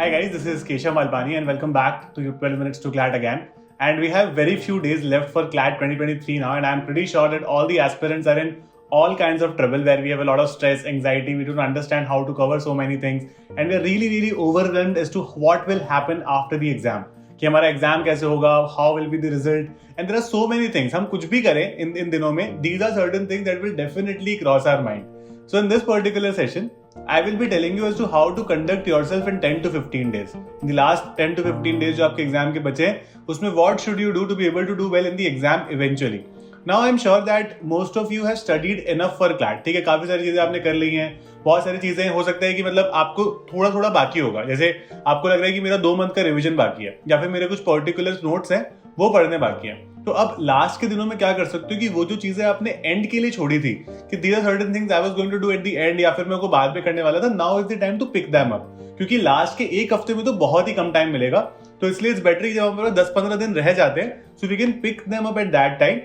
Hi guys, this is Keshav Malpani and welcome back to 12 Minutes to CLAT again. And we have very few days left for CLAT 2023 now, and I'm pretty sure that all the aspirants are in all kinds of trouble where we have a lot of stress, anxiety, we don't understand how to cover so many things, and we're really overwhelmed as to what will happen after the exam. कि हमारा exam कैसे होगा, how will be the result, and there are so many things. हम कुछ भी करें इन दिनों में, these are certain things that will definitely cross our mind. So in this particular session, I will be telling you as to how to conduct yourself in 10 to 15 days. In the last 10 to 15 days जो आपके exam के बचे हैं, उसमें what should you do to be able to do well in the exam eventually. Now I am sure that most of you have studied enough for CLAT. ठीक है, काफी सारी चीजें आपने कर ली हैं, बहुत सारी चीजें हो सकता है कि मतलब आपको थोड़ा बाकी होगा. जैसे आपको लग रहा है कि मेरा 2 मंथ का रिवीजन बाकी है, या फिर मेरे कुछ पर्टिकुलर नोट्स हैं वो पढ़ने बाकी हैं. तो अब लास्ट के दिनों में क्या कर सकते हो कि वो जो चीजें आपने एंड के लिए छोड़ी थी कि these are certain things I was going to do at the end, या फिर मैं को बाद में करने वाला था, now is the time to pick them up. क्योंकि लास्ट के एक हफ्ते में तो बहुत ही कम टाइम मिलेगा, तो इसलिए इट्स बेटर कि जब हमारे 10-15 दिन रह जाते हैं, so we can pick them up at that time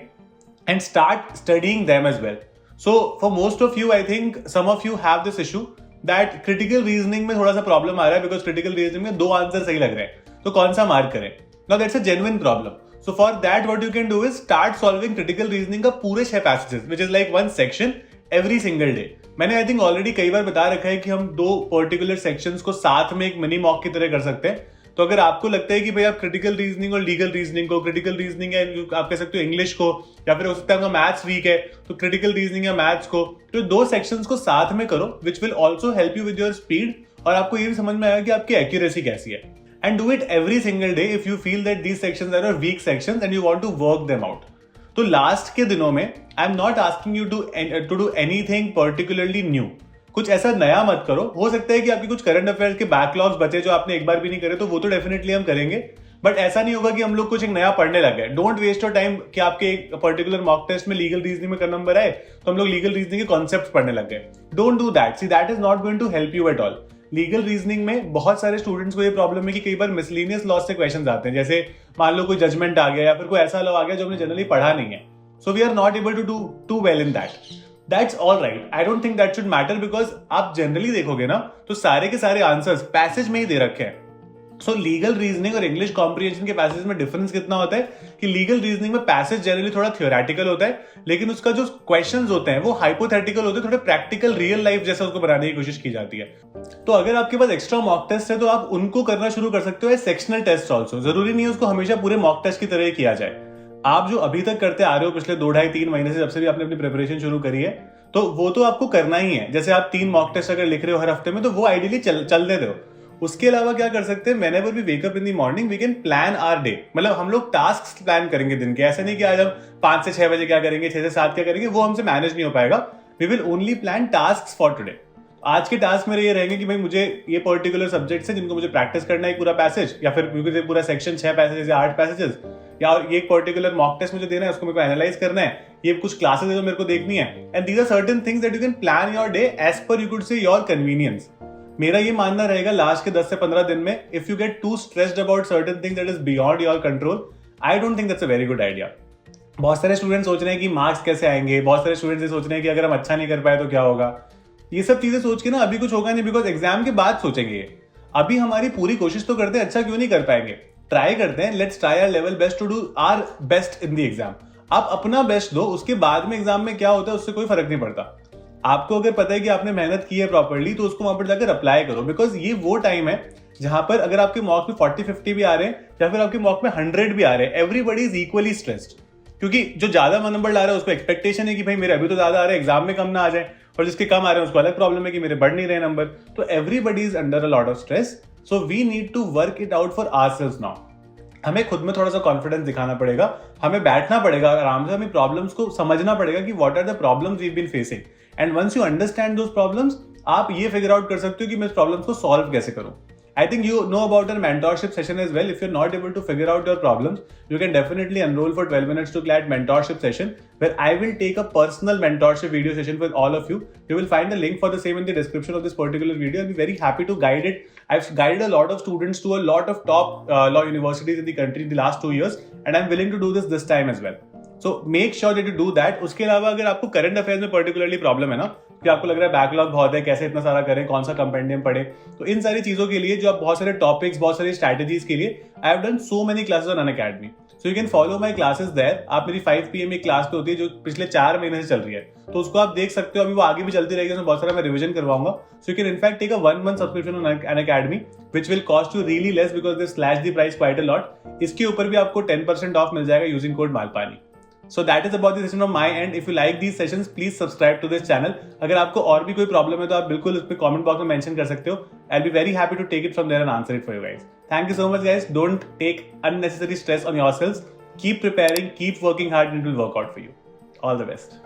and start studying them as well. So for most of you, I think some of you have this issue that critical reasoning में थोड़ा सा problem आ रहा है, because critical reasoning में 2 answer सही लग रहे हैं, तो कौन सा मार्क करें. Now that's a genuine problem. So for that what you can do is start solving critical reasoning का पूरे 6 passages, which is like one section every single day. मैंने आई थिंक ऑलरेडी कई बार बता रखा है कि हम 2 पर्टिकुलर सेक्शंस को साथ में एक मिनी मॉक की तरह कर सकते हैं. तो अगर आपको लगता है कि भाई आप क्रिटिकल रीजनिंग और लीगल रीजनिंग को, क्रिटिकल रीजनिंग है आप कह सकते हो इंग्लिश को, या फिर हो सकता है आपका मैथ्स वीक है तो क्रिटिकल रीजनिंग या मैथ्स को, तो 2 सेक्शंस को साथ में करो, which will also help you with your speed, और आपको ये भी समझ में आएगा कि आपकी एक्यूरेसी कैसी है. And do it every single day if you feel that these sections are your weak sections and you want to work them out. तो लास्ट के दिनों में I am not asking you to do anything particularly new. कुछ ऐसा नया मत करो. हो सकता है कि आपकी कुछ करंट अफेयर्स के बैकलॉग्स बचे जो आपने एक बार भी नहीं करे, तो वो तो डेफिनेटली हम करेंगे, बट ऐसा नहीं होगा कि हम लोग कुछ एक नया पढ़ने लग गए. डोंट वेस्ट योर टाइम कि आपके एक पर्टिकुलर मॉक टेस्ट में लीगल रीजनिंग में नंबर आए तो हम लोग लीगल रीजनिंग के कॉन्सेप्ट पढ़ने लग गए. Don't do that. See that is not going to help you at all. Legal reasoning में बहुत सारे स्टूडेंट्स को ये प्रॉब्लम है कि कई बार मिसलिनियस लॉ से क्वेश्चंस आते हैं, जैसे मान लो कोई जजमेंट आ गया या फिर कोई ऐसा लॉ आ गया जो हमने जनरली पढ़ा नहीं है. So we are not able to do too well in that. That's all right. I don't think that should matter because आप जनरली देखोगे ना तो सारे के सारे आंसर्स पैसेज में ही दे रखे हैं. सो लीगल रीजनिंग और इंग्लिश कॉम्प्रिहेंशन के पैसेज में डिफरेंस कितना होता है कि लीगल रीजनिंग में पैसेज जनरली थोड़ा थियोरेटिकल होता है, लेकिन उसका जो क्वेश्चंस होते हैं वो हाइपोथेटिकल होते हैं, थोड़े प्रैक्टिकल रियल लाइफ जैसा उसको बनाने की कोशिश की जाती है. तो अगर आपके पास एक्स्ट्रा मॉक टेस्ट है तो आप उनको करना शुरू कर सकते हो एज सेक्शनल टेस्ट ऑल्सो. जरूरी नहीं है उसको हमेशा पूरे मॉक टेस्ट की तरह ही किया जाए. आप जो अभी तक करते आ रहे हो पिछले 2-2.5-3 महीने से, जब से भी आपने अपनी प्रिपरेशन शुरू करी है, तो वो तो आपको करना ही है. जैसे आप 3 मॉक टेस्ट अगर लिख रहे हो हर हफ्ते में, तो वो आइडियली चलने दो. उसके अलावा क्या कर सकते हैं, whenever we wake up in the morning we can plan our day. मतलब हम लोग टास्क प्लान करेंगे दिन के. ऐसा नहीं कि आज हम 5 से 6 बजे क्या करेंगे, 6 से 7 क्या करेंगे, वो हमसे मैनेज नहीं हो पाएगा. We will only plan task for today. आज के टास्क मेरे ये रहेंगे कि भाई मुझे ये पर्टिकुलर सब्जेक्ट्स है जिनको मुझे प्रैक्टिस करना है पूरा पैसेज, या फिर पूरा सेक्शन 6 पैसेजेस या 8 पैसेजेस, या ये एक पर्टिकुलर मॉक टेस्ट मुझे देना है, उसको मेरे को एनालाइज करना है, ये कुछ क्लासेस है जो मेरे को देखनी है. And these are certain things that you can plan your day as per you could say your convenience. मेरा ये मानना रहेगा लास्ट के 10 से 15 दिन में, if you get too stressed about certain things that is beyond your control, I don't think that's a very good idea. बहुत सारे स्टूडेंट्स सोच रहे हैं कि मार्क्स कैसे आएंगे, बहुत सारे स्टूडेंट्स ये सोच रहे हैं कि अगर हम अच्छा नहीं कर पाए तो क्या होगा. ये सब चीजें सोच के ना अभी कुछ होगा नहीं, बिकॉज एग्जाम के बाद सोचेंगे. अभी हमारी पूरी कोशिश तो करते हैं, अच्छा क्यों नहीं कर पाएंगे, ट्राई करते हैं. Let's try our level best to do our best in the exam. आप अपना बेस्ट दो, उसके बाद में एग्जाम में क्या होता है उससे कोई फर्क नहीं पड़ता. आपको अगर पता है कि आपने मेहनत की है प्रॉपर्ली, तो उसको वहां पर जाकर अप्लाई करो, बिकॉज ये वो टाइम है जहां पर अगर आपके मॉक में 40-50 भी आ रहे हैं या फिर आपके मॉक में 100 भी आ रहे हैं, एवरीबडी इज इक्वली स्ट्रेस्ड. क्योंकि जो ज्यादा नंबर ला रहा है उसको एक्सपेक्टेशन है कि भाई मेरे अभी तो ज्यादा आ रहे हैं, एग्जाम में कम ना आ जाए, और जिसके कम आ रहे हैं उसको अलग प्रॉब्लम है कि मेरे बढ़ नहीं रहे नंबर. तो everybody is under a lot of stress. So we need to work it out for ourselves now. हमें खुद में थोड़ा सा कॉन्फिडेंस दिखाना पड़ेगा, हमें बैठना पड़ेगा आराम से, हमें प्रॉब्लम्स को समझना पड़ेगा कि what are the problems we have been facing. And once you understand those problems, आप ये फिगर आउट कर सकते हो कि मैं इस प्रॉब्लम्स को सॉल्व कैसे करूं. I think you know about our mentorship session as well. If you're not able to figure out your problems, you can definitely enroll for 12 minutes to CLAT mentorship session, where I will take a personal mentorship video session with all of you. You will find the link for the same in the description of this particular video. I'll be very happy to guide it. I've guided a lot of students to a lot of top law universities in the country in the last 2 years, and I'm willing to do this time as well. So make sure that you do that. उसके अलावा अगर आपको current affairs में particularly problem है ना, कि आपको लग रहा है बैकलॉग बहुत है, कैसे इतना सारा करें, कौन सा कंपेंडियम पढ़े, तो इन सारी चीजों के लिए जो आप बहुत सारे टॉपिक्स, बहुत सारी स्ट्रैटेजीज के लिए I have done so many classes on Unacademy. So you can follow my classes there. आप मेरी 5 PM एक क्लास पे होती है जो पिछले 4 महीने से चल रही है, तो उसको आप देख सकते हो. अभी वो आगे भी चलती रहेगी, उसमें बहुत सारा मैं रिविजन करवाऊंगा. So you can in fact take a 1 month subscription on Unacademy which will cost you really less because they slash the price quite a lot. इसके ऊपर भी आपको 10% ऑफ मिल जाएगा using code Malpani. So that is about the session from my end. If you like these sessions, please subscribe to this channel. अगर आपको और भी कोई प्रॉब्लम है तो आप बिल्कुल उस पे कमेंट बॉक्स में मेंशन कर सकते हो. I'll be very happy to take it from there and answer it for you guys. Thank you so much, guys. Don't take unnecessary stress on yourselves. Keep preparing, keep working hard, and it will work out for you. All the best.